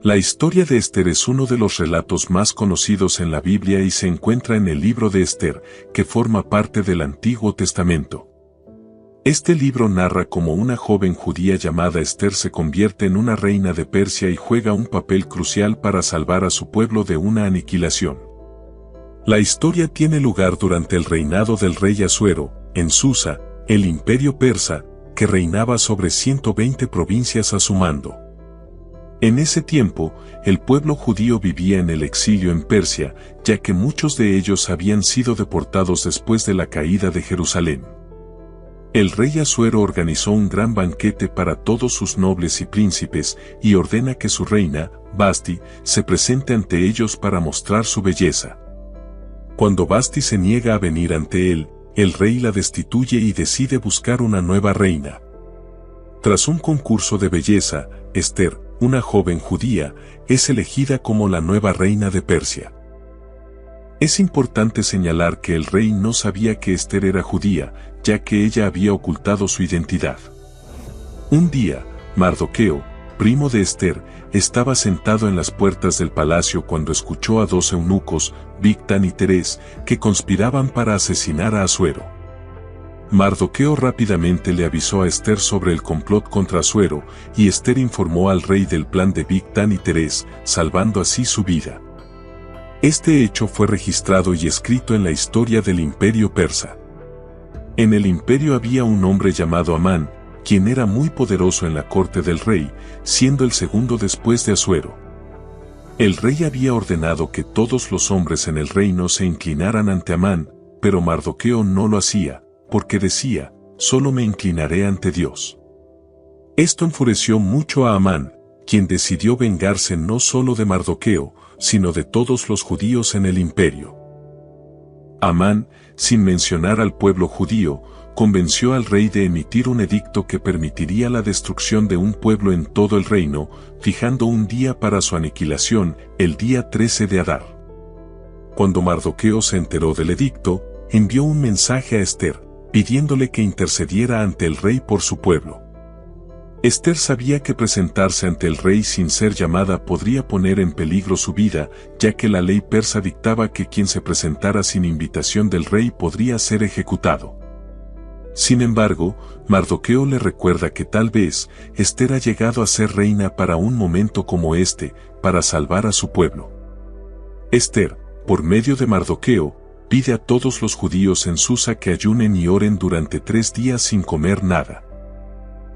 La historia de Ester es uno de los relatos más conocidos en la Biblia y se encuentra en el libro de Ester, que forma parte del Antiguo Testamento. Este libro narra cómo una joven judía llamada Ester se convierte en una reina de Persia y juega un papel crucial para salvar a su pueblo de una aniquilación. La historia tiene lugar durante el reinado del rey Asuero, en Susa, el imperio persa, que reinaba sobre 120 provincias a su mando. En ese tiempo, el pueblo judío vivía en el exilio en Persia, ya que muchos de ellos habían sido deportados después de la caída de Jerusalén. El rey Asuero organizó un gran banquete para todos sus nobles y príncipes y ordena que su reina, Vasti, se presente ante ellos para mostrar su belleza. Cuando Vasti se niega a venir ante él, el rey la destituye y decide buscar una nueva reina. Tras un concurso de belleza, Ester, una joven judía, es elegida como la nueva reina de Persia. Es importante señalar que el rey no sabía que Ester era judía, ya que ella había ocultado su identidad. Un día, Mardoqueo, primo de Ester, estaba sentado en las puertas del palacio cuando escuchó a 2 eunucos, Bigtán y Teres, que conspiraban para asesinar a Asuero. Mardoqueo rápidamente le avisó a Ester sobre el complot contra Asuero, y Ester informó al rey del plan de Bigtán y Teres, salvando así su vida. Este hecho fue registrado y escrito en la historia del imperio persa. En el imperio había un hombre llamado Amán, quien era muy poderoso en la corte del rey, siendo el segundo después de Asuero. El rey había ordenado que todos los hombres en el reino se inclinaran ante Amán, pero Mardoqueo no lo hacía, porque decía, solo me inclinaré ante Dios. Esto enfureció mucho a Amán, quien decidió vengarse no solo de Mardoqueo, sino de todos los judíos en el imperio. Amán, sin mencionar al pueblo judío, convenció al rey de emitir un edicto que permitiría la destrucción de un pueblo en todo el reino, fijando un día para su aniquilación, el día 13 de Adar. Cuando Mardoqueo se enteró del edicto, envió un mensaje a Ester, pidiéndole que intercediera ante el rey por su pueblo. Ester sabía que presentarse ante el rey sin ser llamada podría poner en peligro su vida, ya que la ley persa dictaba que quien se presentara sin invitación del rey podría ser ejecutado. Sin embargo, Mardoqueo le recuerda que tal vez Ester ha llegado a ser reina para un momento como este, para salvar a su pueblo. Ester, por medio de Mardoqueo, pide a todos los judíos en Susa que ayunen y oren durante 3 días sin comer nada.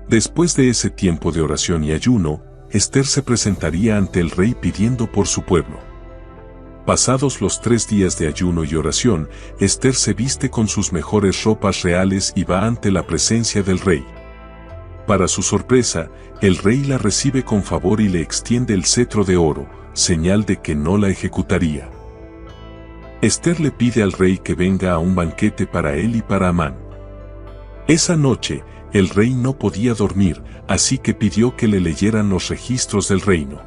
Después de ese tiempo de oración y ayuno, Ester se presentaría ante el rey pidiendo por su pueblo. Pasados los 3 días de ayuno y oración, Ester se viste con sus mejores ropas reales y va ante la presencia del rey. Para su sorpresa, el rey la recibe con favor y le extiende el cetro de oro, señal de que no la ejecutaría. Ester le pide al rey que venga a un banquete para él y para Amán. Esa noche, el rey no podía dormir, así que pidió que le leyeran los registros del reino.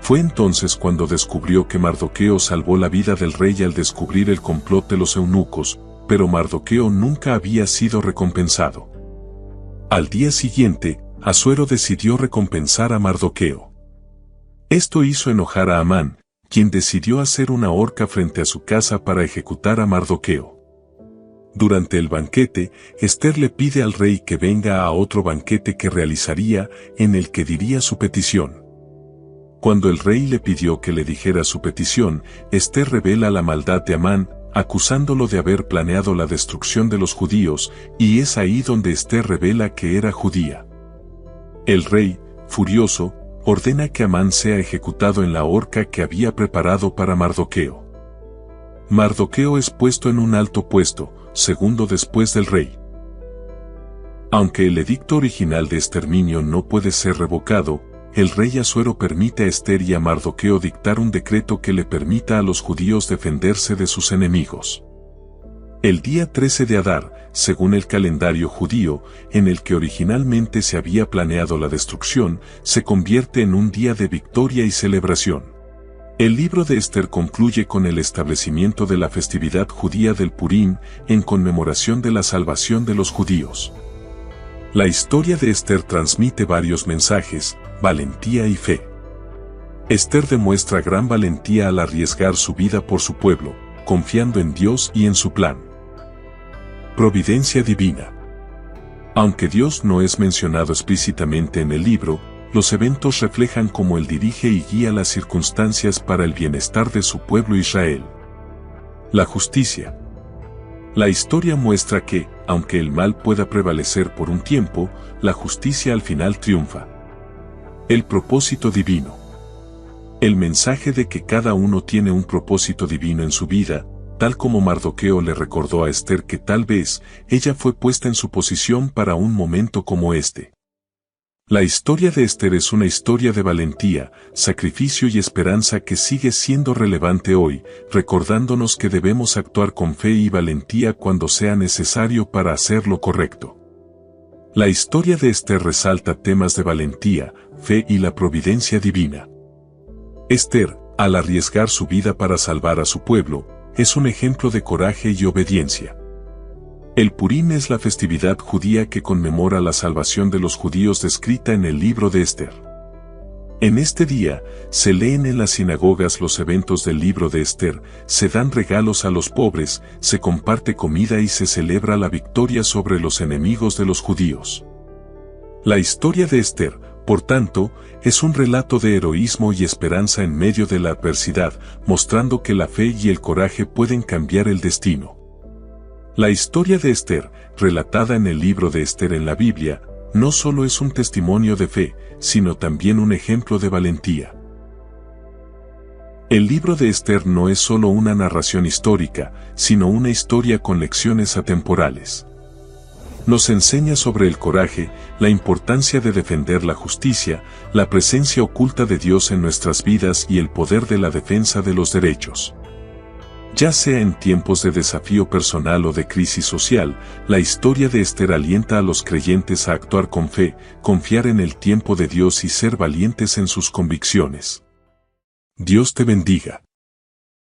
Fue entonces cuando descubrió que Mardoqueo salvó la vida del rey al descubrir el complot de los eunucos, pero Mardoqueo nunca había sido recompensado. Al día siguiente, Asuero decidió recompensar a Mardoqueo. Esto hizo enojar a Amán, quien decidió hacer una horca frente a su casa para ejecutar a Mardoqueo. Durante el banquete, Ester le pide al rey que venga a otro banquete que realizaría, en el que diría su petición. Cuando el rey le pidió que le dijera su petición, Ester revela la maldad de Amán, acusándolo de haber planeado la destrucción de los judíos, y es ahí donde Ester revela que era judía. El rey, furioso, ordena que Amán sea ejecutado en la horca que había preparado para Mardoqueo. Mardoqueo es puesto en un alto puesto, segundo después del rey. Aunque el edicto original de exterminio no puede ser revocado, el rey Asuero permite a Ester y a Mardoqueo dictar un decreto que le permita a los judíos defenderse de sus enemigos. El día 13 de Adar, según el calendario judío, en el que originalmente se había planeado la destrucción, se convierte en un día de victoria y celebración. El libro de Ester concluye con el establecimiento de la festividad judía del Purim, en conmemoración de la salvación de los judíos. La historia de Ester transmite varios mensajes: valentía y fe. Esther demuestra gran valentía al arriesgar su vida por su pueblo, confiando en Dios y en su plan. Providencia divina. Aunque Dios no es mencionado explícitamente en el libro, los eventos reflejan cómo Él dirige y guía las circunstancias para el bienestar de su pueblo Israel. La justicia. La historia muestra que, aunque el mal pueda prevalecer por un tiempo, la justicia al final triunfa. El propósito divino. El mensaje de que cada uno tiene un propósito divino en su vida, tal como Mardoqueo le recordó a Esther que tal vez ella fue puesta en su posición para un momento como este. La historia de Esther es una historia de valentía, sacrificio y esperanza que sigue siendo relevante hoy, recordándonos que debemos actuar con fe y valentía cuando sea necesario para hacer lo correcto. La historia de Esther resalta temas de valentía, fe y la providencia divina. Esther, al arriesgar su vida para salvar a su pueblo, es un ejemplo de coraje y obediencia. El Purim es la festividad judía que conmemora la salvación de los judíos descrita en el libro de Esther. En este día, se leen en las sinagogas los eventos del libro de Esther, se dan regalos a los pobres, se comparte comida y se celebra la victoria sobre los enemigos de los judíos. La historia de Esther, por tanto, es un relato de heroísmo y esperanza en medio de la adversidad, mostrando que la fe y el coraje pueden cambiar el destino. La historia de Esther, relatada en el libro de Esther en la Biblia, no solo es un testimonio de fe, sino también un ejemplo de valentía. El libro de Esther no es solo una narración histórica, sino una historia con lecciones atemporales. Nos enseña sobre el coraje, la importancia de defender la justicia, la presencia oculta de Dios en nuestras vidas y el poder de la defensa de los derechos. Ya sea en tiempos de desafío personal o de crisis social, la historia de Esther alienta a los creyentes a actuar con fe, confiar en el tiempo de Dios y ser valientes en sus convicciones. Dios te bendiga.